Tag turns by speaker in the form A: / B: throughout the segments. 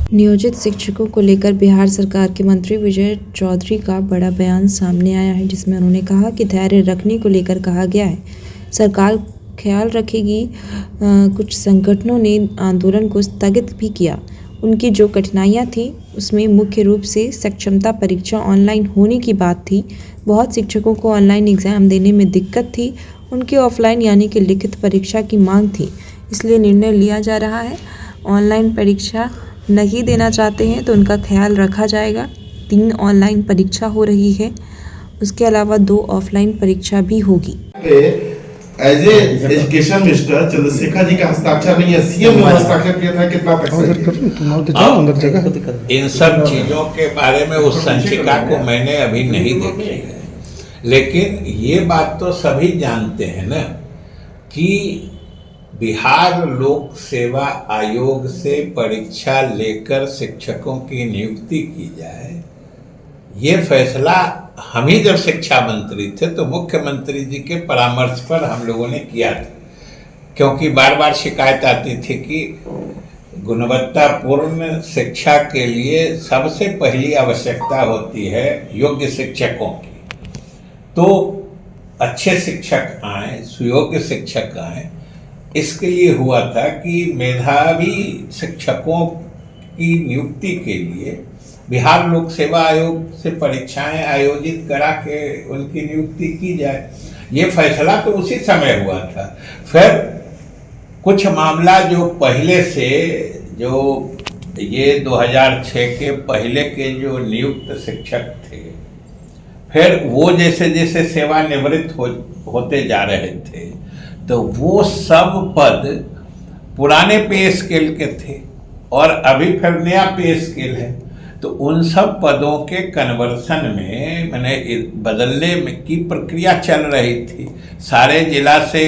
A: नियोजित शिक्षकों को लेकर बिहार सरकार के मंत्री विजय चौधरी का बड़ा बयान सामने आया है, जिसमें उन्होंने कहा कि धैर्य रखने को लेकर कहा गया है। सरकार ख्याल रखेगी। कुछ संगठनों ने आंदोलन को स्थगित भी किया। उनकी जो कठिनाइयां थी उसमें मुख्य रूप से सक्षमता परीक्षा ऑनलाइन होने की बात थी। बहुत शिक्षकों को ऑनलाइन एग्ज़ाम देने में दिक्कत थी। उनकी ऑफलाइन यानी कि लिखित परीक्षा की मांग थी। इसलिए निर्णय लिया जा रहा है। ऑनलाइन परीक्षा नहीं देना चाहते हैं तो उनका ख्याल रखा जाएगा। 3 ऑनलाइन परीक्षा हो रही है, उसके अलावा 2 ऑफलाइन परीक्षा भी होगी।
B: As education minister Chandrashekhar ji का हस्ताक्षर नहीं है, सीएम ने हस्ताक्षर किया था। कितना
C: इन सब चीजों के बारे में उस संचिका को मैंने अभी नहीं देखी है, लेकिन ये बात तो सभी जानते हैं ना कि बिहार लोक सेवा आयोग से परीक्षा लेकर शिक्षकों की नियुक्ति की जाए, ये फैसला हम ही जब शिक्षा मंत्री थे तो मुख्यमंत्री जी के परामर्श पर हम लोगों ने किया था, क्योंकि बार बार शिकायत आती थी कि गुणवत्तापूर्ण शिक्षा के लिए सबसे पहली आवश्यकता होती है योग्य शिक्षकों की। तो अच्छे शिक्षक आए, सुयोग्य शिक्षक आए, इसके लिए हुआ था कि मेधावी शिक्षकों की नियुक्ति के लिए बिहार लोक सेवा आयोग से परीक्षाएं आयोजित करा के उनकी नियुक्ति की जाए। ये फैसला तो उसी समय हुआ था। फिर कुछ मामला जो पहले से, जो ये 2006 के पहले के जो नियुक्त शिक्षक थे, फिर वो जैसे जैसे सेवानिवृत्त होते जा रहे थे तो वो सब पद पुराने पे स्केल के थे और अभी फिर नया पे स्केल है। तो उन सब पदों के कन्वर्सन में मैंने बदलने की प्रक्रिया चल रही थी। सारे जिला से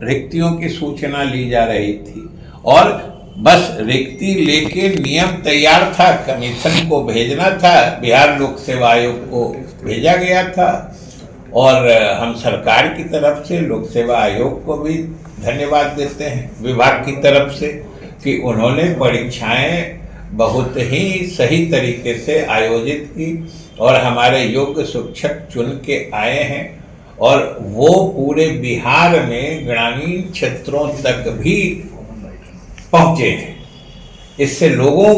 C: रिक्तियों की सूचना ली जा रही थी और बस रिक्ति लेके नियम तैयार था, कमीशन को भेजना था, बिहार लोक सेवा आयोग को भेजा गया था और हम सरकार की तरफ से लोक सेवा आयोग को भी धन्यवाद देते हैं, विभाग की तरफ से, कि उन्होंने परीक्षाएं बहुत ही सही तरीके से आयोजित की और हमारे योग्य शिक्षक चुन के आए हैं और वो पूरे बिहार में ग्रामीण क्षेत्रों तक भी पहुंचे हैं। इससे लोगों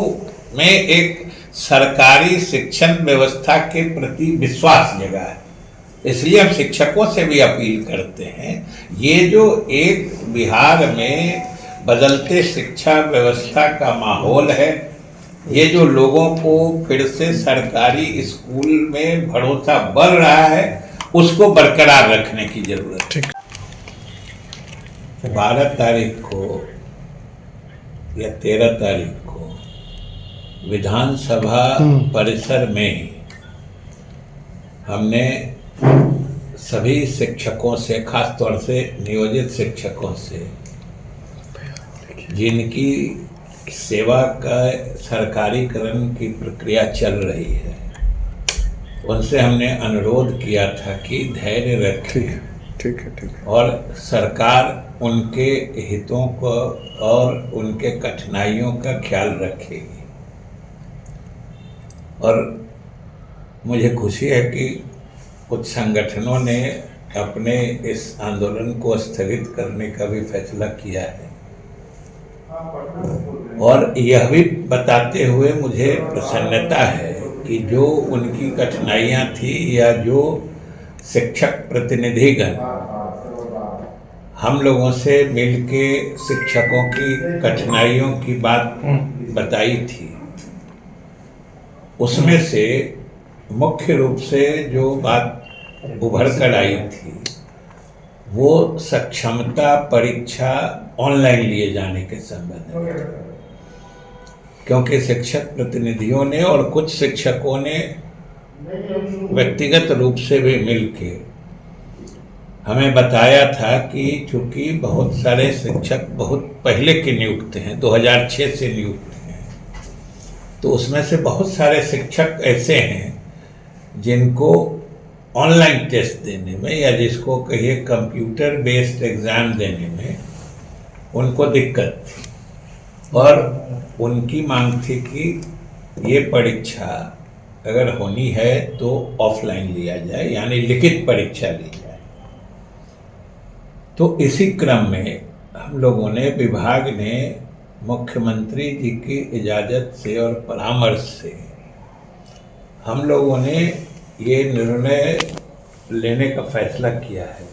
C: में एक सरकारी शिक्षण व्यवस्था के प्रति विश्वास जगा है। इसलिए हम शिक्षकों से भी अपील करते हैं, ये जो एक बिहार में बदलते शिक्षा व्यवस्था का माहौल है, ये जो लोगों को फिर से सरकारी स्कूल में भरोसा बढ़ रहा है, उसको बरकरार रखने की जरूरत है। 12 तारीख को या 13 तारीख को विधानसभा परिसर में हमने सभी शिक्षकों से, खासतौर से नियोजित शिक्षकों से, जिनकी सेवा का सरकारीकरण की प्रक्रिया चल रही है, उनसे हमने अनुरोध किया था कि धैर्य रखें।
D: ठीक है।
C: और सरकार उनके हितों को और उनके कठिनाइयों का ख्याल रखेगी। और मुझे खुशी है कि कुछ संगठनों ने अपने इस आंदोलन को स्थगित करने का भी फैसला किया है और यह भी बताते हुए मुझे प्रसन्नता है कि जो उनकी कठिनाइयाँ थी या जो शिक्षक प्रतिनिधिगण हम लोगों से मिलके शिक्षकों की कठिनाइयों की बात बताई थी, उसमें से मुख्य रूप से जो बात उभर कर आई थी वो सक्षमता परीक्षा ऑनलाइन लिए जाने के संबंध में, क्योंकि शिक्षक प्रतिनिधियों ने और कुछ शिक्षकों ने व्यक्तिगत रूप से भी मिलके हमें बताया था कि चूंकि बहुत सारे शिक्षक बहुत पहले के नियुक्त हैं, 2006 से नियुक्त हैं, तो उसमें से बहुत सारे शिक्षक ऐसे हैं जिनको ऑनलाइन टेस्ट देने में या जिसको कहिए कंप्यूटर बेस्ड एग्ज़ाम देने में उनको दिक्कत थी। और उनकी मांग थी कि ये परीक्षा अगर होनी है तो ऑफलाइन लिया जाए, यानी लिखित परीक्षा ली जाए। तो इसी क्रम में हम लोगों ने, विभाग ने मुख्यमंत्री जी की इजाज़त से और परामर्श से हम लोगों ने ये निर्णय लेने का फैसला किया है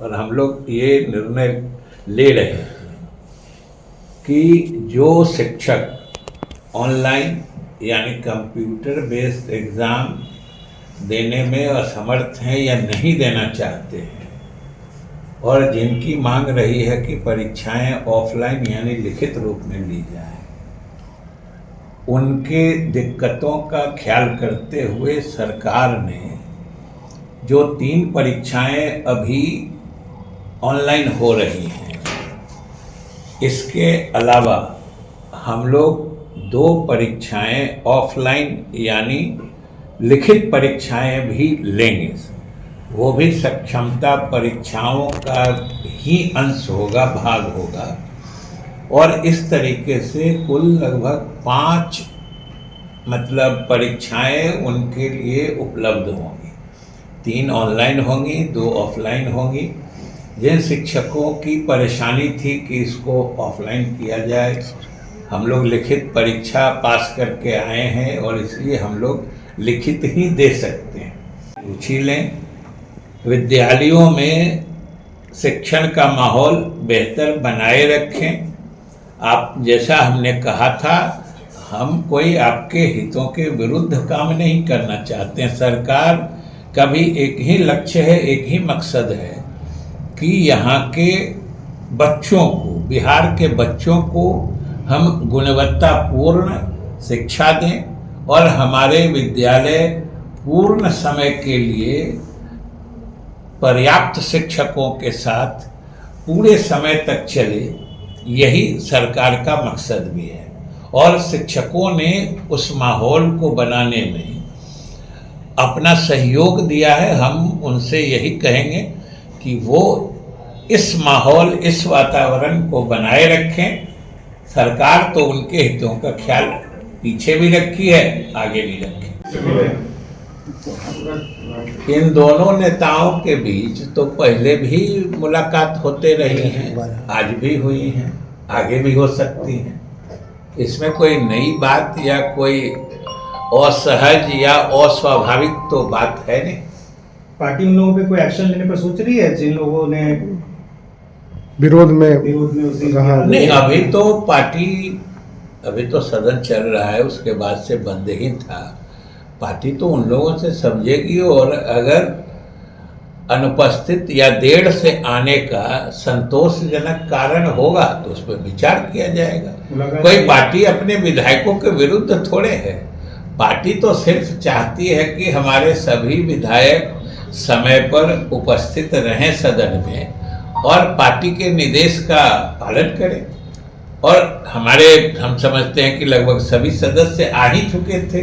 C: और हम लोग ये निर्णय ले रहे हैं कि जो शिक्षक ऑनलाइन यानी कंप्यूटर बेस्ड एग्ज़ाम देने में असमर्थ हैं या नहीं देना चाहते हैं और जिनकी मांग रही है कि परीक्षाएं ऑफलाइन यानी लिखित रूप में ली जाए, उनके दिक्कतों का ख्याल करते हुए सरकार ने जो 3 परीक्षाएं अभी ऑनलाइन हो रही हैं, इसके अलावा हम लोग 2 परीक्षाएं ऑफलाइन यानी लिखित परीक्षाएं भी लेंगे। वो भी सक्षमता परीक्षाओं का ही अंश होगा, भाग होगा। और इस तरीके से कुल लगभग 5 परीक्षाएं उनके लिए उपलब्ध होंगी। 3 ऑनलाइन होंगी, 2 ऑफलाइन होंगी। जिन शिक्षकों की परेशानी थी कि इसको ऑफलाइन किया जाए, हम लोग लिखित परीक्षा पास करके आए हैं और इसलिए हम लोग लिखित ही दे सकते हैं। रुचि लें, विद्यालयों में शिक्षण का माहौल बेहतर बनाए रखें। आप जैसा हमने कहा था, हम कोई आपके हितों के विरुद्ध काम नहीं करना चाहते हैं। सरकार का भी एक ही लक्ष्य है, एक ही मकसद है कि यहाँ के बच्चों को, बिहार के बच्चों को हम गुणवत्तापूर्ण शिक्षा दें और हमारे विद्यालय पूर्ण समय के लिए पर्याप्त शिक्षकों के साथ पूरे समय तक चले, यही सरकार का मकसद भी है। और शिक्षकों ने उस माहौल को बनाने में अपना सहयोग दिया है। हम उनसे यही कहेंगे कि वो इस माहौल, इस वातावरण को बनाए रखें। सरकार तो उनके हितों का ख्याल पीछे भी रखी है, आगे भी रखे। इन दोनों नेताओं के बीच तो पहले भी मुलाकात होते रही हैं, आज भी हुई हैं, आगे भी हो सकती हैं। इसमें कोई नई बात या कोई असहज या अस्वाभाविक तो बात है नहीं।
D: पार्टी उन लोगों पे कोई एक्शन लेने पर सोच रही है जिन लोगों ने
E: विरोध में
D: रहा?
C: नहीं, अभी तो सदन चल रहा है, उसके बाद से बंद ही था। पार्टी तो उन लोगों से समझेगी और अगर अनुपस्थित या देर से आने का संतोषजनक कारण होगा तो उस पर विचार किया जाएगा। कोई पार्टी अपने विधायकों के विरुद्ध थोड़े है। पार्टी तो सिर्फ चाहती है कि हमारे सभी विधायक समय पर उपस्थित रहें सदन में और पार्टी के निर्देश का पालन करें। और हम समझते हैं कि लगभग सभी सदस्य आ ही चुके थे,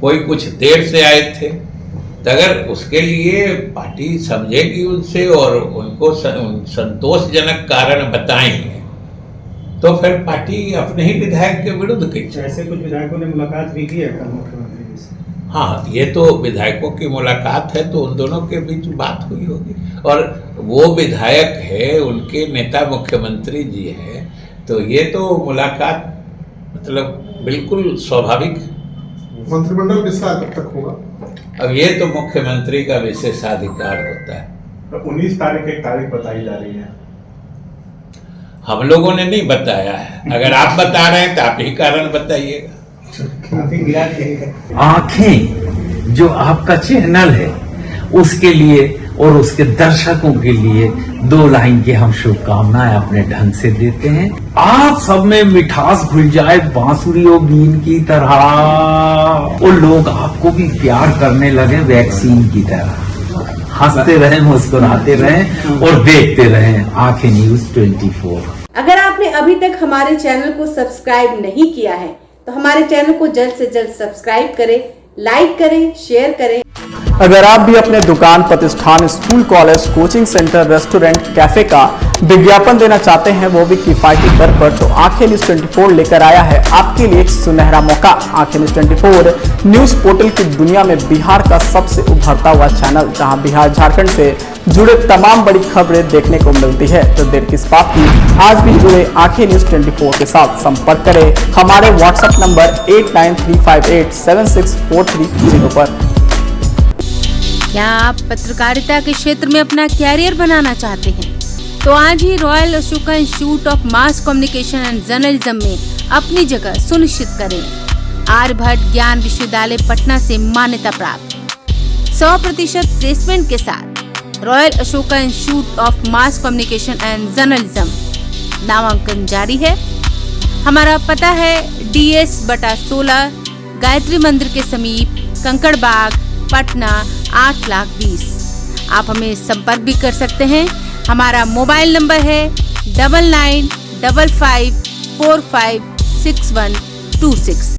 C: कोई कुछ देर से आए थे। तो अगर उसके लिए पार्टी समझेगी उनसे और उनको संतोषजनक कारण बताएंगे तो फिर पार्टी अपने ही विधायक के विरुद्ध की।
D: ऐसे कुछ विधायकों ने मुलाकात भी की है मुख्यमंत्री से?
C: हाँ, ये तो विधायकों की मुलाकात है, तो उन दोनों के बीच बात हुई होगी। और वो विधायक है, उनके नेता मुख्यमंत्री जी है, तो ये तो मुलाकात बिल्कुल स्वाभाविक।
E: मंत्रिमंडल विस्तार कब तक होगा?
C: अब ये तो मुख्यमंत्री का विशेषाधिकार होता है।
F: 19 तारीख एक तारीख बताई जा रही है।
C: हम लोगों ने नहीं बताया है। अगर आप बता रहे हैं तो आप ही कारण बताइएगा।
G: आंखें जो आपका चैनल है उसके लिए और उसके दर्शकों के लिए 2 लाइन की हम शुभकामनाएं अपने ढंग से देते हैं। आप सब में मिठास घुल जाए बांसुरी और बीन की तरह और लोग आपको भी प्यार करने लगे वैक्सीन की तरह। हंसते रहें, मुस्कुराते रहें और देखते रहें आंखें न्यूज 24।
H: अगर आपने अभी तक हमारे चैनल को सब्सक्राइब नहीं किया है तो हमारे चैनल को जल्द से जल्द सब्सक्राइब करें, लाइक करें, शेयर करें।
I: अगर आप भी अपने दुकान, प्रतिष्ठान, school, college, coaching centre, restaurant, cafe का विज्ञापन देना चाहते हैं, वो भी किफायती दर पर, तो आंखें न्यूज 24 लेकर आया है आपके लिए एक सुनहरा मौका। आंखें न्यूज 24 न्यूज पोर्टल की दुनिया में बिहार का सबसे उभरता हुआ चैनल, जहां बिहार झारखंड से जुड़े तमाम बड़ी खबरें देखने को मिलती है। तो देर किस बात की, आज भी जुड़े आंखें न्यूज 24 के साथ। संपर्क करें हमारे व्हाट्सएप नंबर 8935876430 पर।
H: क्या आप पत्रकारिता के क्षेत्र में अपना कैरियर बनाना चाहते हैं? तो आज ही Royal Ashoka Institute of Mass Communication and Journalism में अपनी जगह सुनिश्चित करें। आर्यभट्ट ज्ञान विश्वविद्यालय पटना से मान्यता प्राप्त 100% प्लेसमेंट के साथ royal Ashoka Institute of Mass Communication and journalism नामांकन जारी है। हमारा पता है DS/16 गायत्री मंदिर के समीप, कंकड़ बाग, पटना 8,20,000। आप हमें संपर्क भी कर सकते हैं। हमारा मोबाइल नंबर है 9955456126।